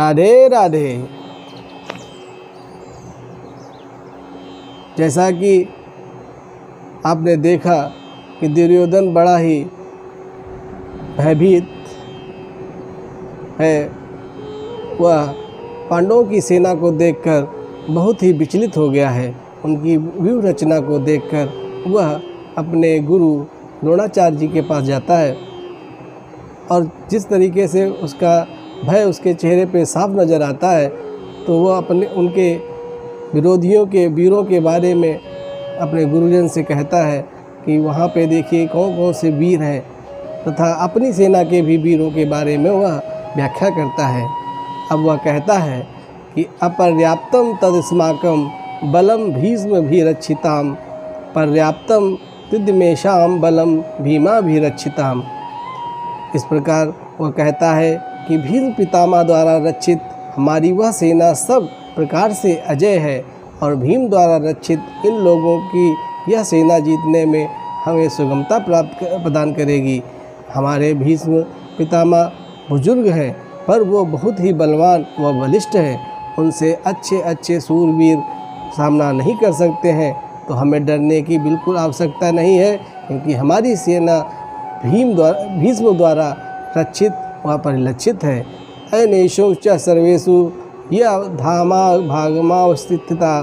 राधे राधे। जैसा कि आपने देखा कि दुर्योधन बड़ा ही भयभीत है, वह पांडवों की सेना को देखकर बहुत ही विचलित हो गया है। उनकी व्यूह रचना को देखकर वह अपने गुरु द्रोणाचार्य जी के पास जाता है और जिस तरीके से उसका भय उसके चेहरे पे साफ नज़र आता है, तो वह उनके विरोधियों के वीरों के बारे में अपने गुरुजन से कहता है कि वहाँ पे देखिए कौन कौन से वीर हैं, तथा अपनी सेना के भी वीरों के बारे में वह व्याख्या करता है। अब वह कहता है कि अपर्याप्तम तदस्माकं बलम भीष्म भी रक्षिताम पर्याप्तम तिद्मेषाम बलम भीमा भी रक्षिताम। इस प्रकार वह कहता है कि भीष्म पितामह द्वारा रक्षित हमारी वह सेना सब प्रकार से अजय है और भीम द्वारा रक्षित इन लोगों की यह सेना जीतने में हमें सुगमता प्रदान करेगी। हमारे भीष्म पितामह बुजुर्ग हैं, पर वो बहुत ही बलवान व बलिष्ठ हैं। उनसे अच्छे अच्छे सूरवीर सामना नहीं कर सकते हैं, तो हमें डरने की बिल्कुल आवश्यकता नहीं है, क्योंकि हमारी सेना भीष्म द्वारा रक्षित व परिलक्षित है। अनेषु च सर्वेषु या धामा भागमावस्थिता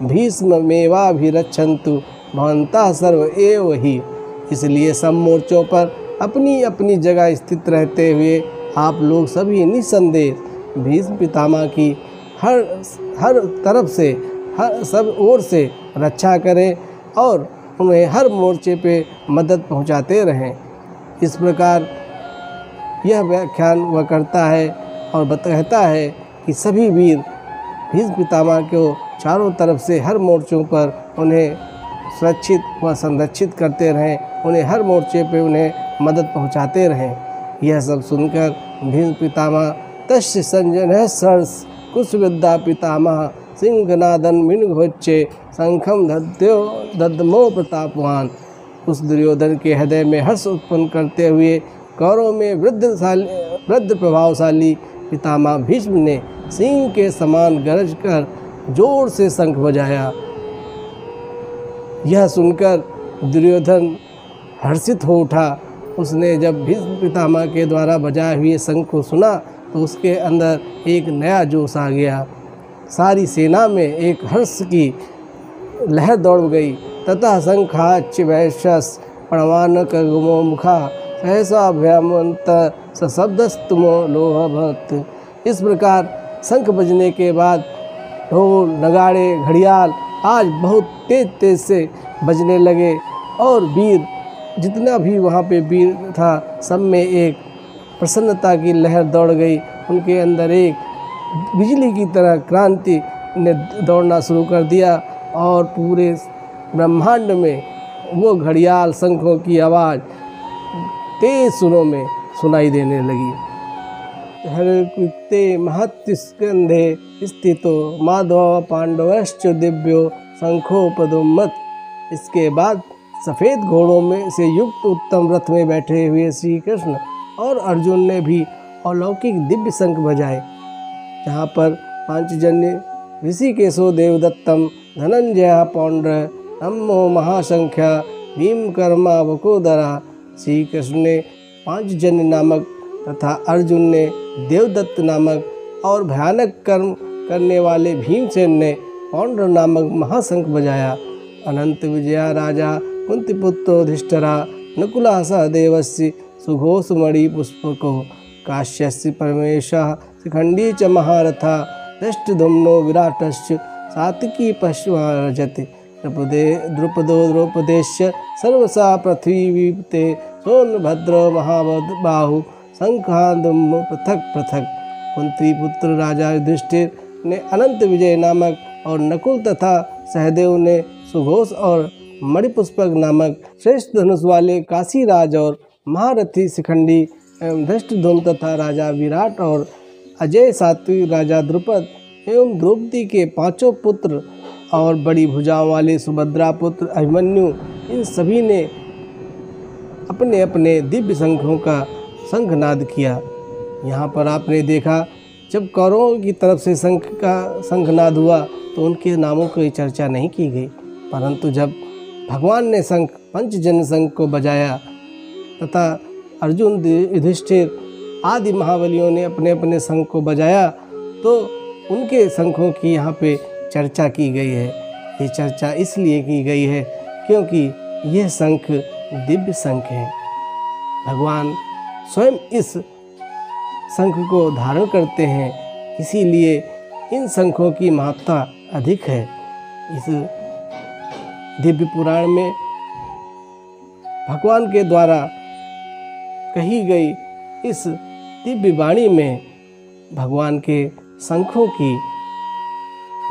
भीष्ममेवाभिरक्षन्तु भवन्तः सर्व एव हि। इसलिए सब मोर्चों पर अपनी अपनी जगह स्थित रहते हुए आप लोग सभी निस्संदेह भीष्म पितामह की हर तरफ से सब ओर से रक्षा करें और उन्हें हर मोर्चे पे मदद पहुंचाते रहें। इस प्रकार यह व्याख्यान वह करता है और कहता है कि सभी वीर भीष्म पितामह को चारों तरफ से हर मोर्चों पर उन्हें सुरक्षित व संरक्षित करते रहें, उन्हें हर मोर्चे पे उन्हें मदद पहुंचाते रहें। यह सब सुनकर भीष्म पितामह तस्य संजनः सर्ष कुशविद्या पितामह सिंहनादन मिनघोच्चे शंखम दद्मो प्रतापवान। उस दुर्योधन के हृदय में हर्ष उत्पन्न करते हुए कौरवों में वृद्ध प्रभावशाली पितामह भीष्म ने सिंह के समान गरज कर जोर से शंख बजाया। यह सुनकर दुर्योधन हर्षित हो उठा। उसने जब भीष्म पितामह के द्वारा बजाए हुए शंख को सुना तो उसके अंदर एक नया जोश आ गया। सारी सेना में एक हर्ष की लहर दौड़ गई। ततः शंखाच्च वैश्यस प्रणवानक गुमो मुखा सहसा भयमंत सशब्दस्तुमो लोहभत। इस प्रकार शंख बजने के बाद ढोल नगाड़े घड़ियाल आज बहुत तेज से बजने लगे और वीर जितना भी वहाँ पे वीर था सब में एक प्रसन्नता की लहर दौड़ गई। उनके अंदर एक बिजली की तरह क्रांति ने दौड़ना शुरू कर दिया और पूरे ब्रह्मांड में वो घड़ियाल शंखों की आवाज़ तेज सुरों में सुनाई देने लगी। हरिकृत्ते महत्स्कंधे स्थितो माधव पांडवश्च दिव्यो शंखोपदुम्मत। इसके बाद सफ़ेद घोड़ों में से युक्त उत्तम रथ में बैठे हुए श्री कृष्ण और अर्जुन ने भी अलौकिक दिव्य शंख बजाए। जहाँ पर पांचजन्य ऋषिकेशो देवदत्तम धनंजय पौंड्र नमो महासंख्या भीमकर्मा वकोदरा। श्री कृष्ण ने पांचजन्य नामक तथा अर्जुन ने देवदत्त नामक और भयानक कर्म करने वाले भीमसेन ने पौंड्र नामक महाशंख बजाया। अनंत विजया राजा कुंतीपुत्रो युधिष्ठिरा नकुला सहदेवस्य सुघोषमणि पुष्पको काश्यस्य परमेशः शिखंडी च महारथा दष्टधुम्नो विराटश्च सात्विकी पश्चिमारजति द्रुपदो द्रौपदेश्य सर्वसा पृथ्वीते सोनभद्र महाबाहु शंखादुम पृथक पृथक। कुंती पुत्र राजा युधिष्ठिर ने अनंत विजय नामक और नकुल तथा सहदेव ने सुघोष और मणिपुष्पक नामक श्रेष्ठ धनुष वाले काशीराज और महारथी शिखंडी एवं धृष्टधुम तथा राजा विराट और अजय सात्विक राजा द्रुपद एवं द्रौपदी के पांचों पुत्र और बड़ी भुजाओं वाले सुभद्रा पुत्र अभिमन्यु, इन सभी ने अपने अपने दिव्य शंखों का शंखनाद किया। यहाँ पर आपने देखा जब कौरवों की तरफ से शंखनाद हुआ तो उनके नामों की चर्चा नहीं की गई, परंतु जब भगवान ने पंचजन्य शंख को बजाया तथा अर्जुन, युधिष्ठिर आदि महाबलियों ने अपने अपने शंख को बजाया तो उनके शंखों की यहाँ पे चर्चा की गई है। ये चर्चा इसलिए की गई है क्योंकि यह शंख दिव्य शंख है। भगवान स्वयं इस शंख को धारण करते हैं, इसीलिए इन शंखों की महत्ता अधिक है। इस दिव्य पुराण में भगवान के द्वारा कही गई इस दिव्य वाणी में भगवान के शंखों की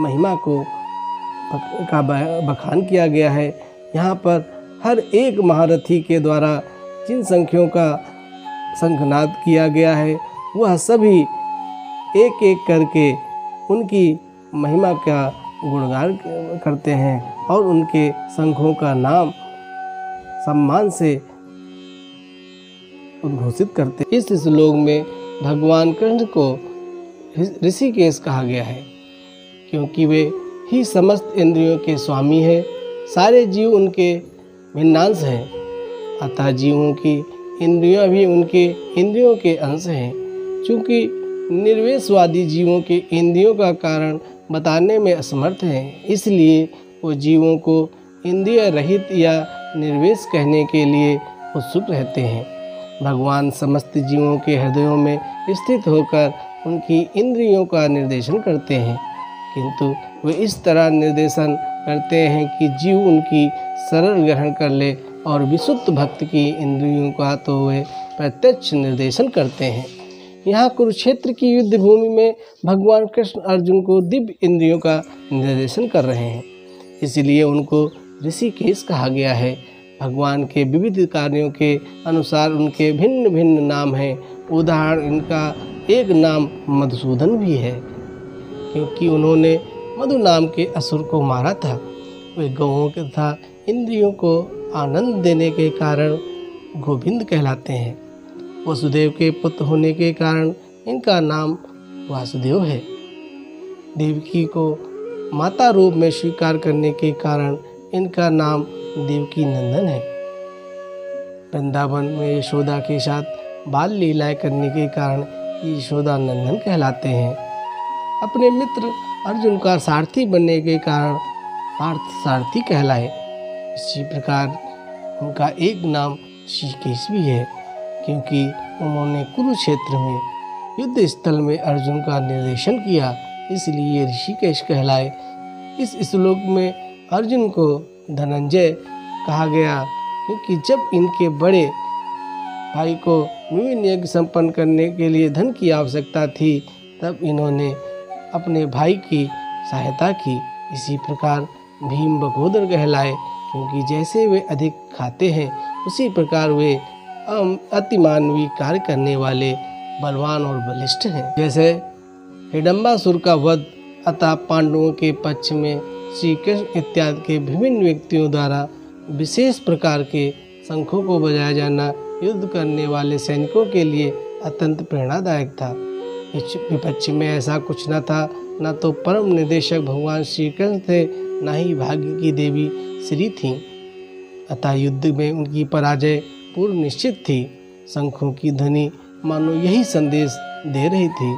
महिमा का बखान किया गया है। यहाँ पर हर एक महारथी के द्वारा जिन शंखों का शंखनाद किया गया है वह सभी एक एक करके उनकी महिमा का गुणगान करते हैं और उनके शंखों का नाम सम्मान से उद्घोषित करते हैं। इस श्लोक में भगवान कृष्ण को ऋषिकेश कहा गया है क्योंकि वे ही समस्त इंद्रियों के स्वामी हैं। सारे जीव उनके भिन्नांश हैं, अतः जीवों की इंद्रियां भी उनके इंद्रियों के अंश हैं। चूँकि निर्वेशवादी जीवों के इंद्रियों का कारण बताने में असमर्थ हैं, इसलिए वो जीवों को इंद्रिय रहित या निर्वेश कहने के लिए उत्सुक रहते हैं। भगवान समस्त जीवों के हृदयों में स्थित होकर उनकी इंद्रियों का निर्देशन करते हैं, किंतु वे इस तरह निर्देशन करते हैं कि जीव उनकी सरल ग्रहण कर ले और विशुद्ध भक्त की इंद्रियों का तो वे प्रत्यक्ष निर्देशन करते हैं। यहाँ कुरुक्षेत्र की युद्ध भूमि में भगवान कृष्ण अर्जुन को दिव्य इंद्रियों का निर्देशन कर रहे हैं, इसलिए उनको ऋषिकेश कहा गया है। भगवान के विविध कार्यों के अनुसार उनके भिन्न भिन्न नाम हैं। उदाहरण इनका एक नाम मधुसूदन भी है क्योंकि उन्होंने मधु नाम के असुर को मारा था। वे गौओं के तथा इंद्रियों को आनंद देने के कारण गोविंद कहलाते हैं। वसुदेव के पुत्र होने के कारण इनका नाम वासुदेव है। देवकी को माता रूप में स्वीकार करने के कारण इनका नाम देवकी नंदन है। वृंदावन में यशोदा के साथ बाल लीलाएं करने के कारण यशोदा नंदन कहलाते हैं। अपने मित्र अर्जुन का सारथी बनने के कारण पार्थ सारथी कहलाए। इसी प्रकार उनका एक नाम ऋषिकेश भी है क्योंकि उन्होंने कुरुक्षेत्र में युद्ध स्थल में अर्जुन का निर्देशन किया, इसलिए ऋषिकेश कहलाए। इस श्लोक में अर्जुन को धनंजय कहा गया क्योंकि जब इनके बड़े भाई को विभिन्न यज्ञ संपन्न करने के लिए धन की आवश्यकता थी तब इन्होंने अपने भाई की सहायता की। इसी प्रकार भीम बकोदर कहलाए क्योंकि जैसे वे अधिक खाते हैं उसी प्रकार वे अतिमानवीय कार्य करने वाले बलवान और बलिष्ठ हैं। जैसे हिडम्बासुर का वध, अतः पांडवों के पक्ष में श्री कृष्ण इत्यादि के विभिन्न व्यक्तियों द्वारा विशेष प्रकार के शंखों को बजाया जाना युद्ध करने वाले सैनिकों के लिए अत्यंत प्रेरणादायक था। विपक्ष में ऐसा कुछ न था, न तो परम निर्देशक भगवान श्री कृष्ण थे, न ही भाग्य की देवी श्री थीं। अतः युद्ध में उनकी पराजय पूर्व निश्चित थी। शंखों की ध्वनि मानो यही संदेश दे रही थी।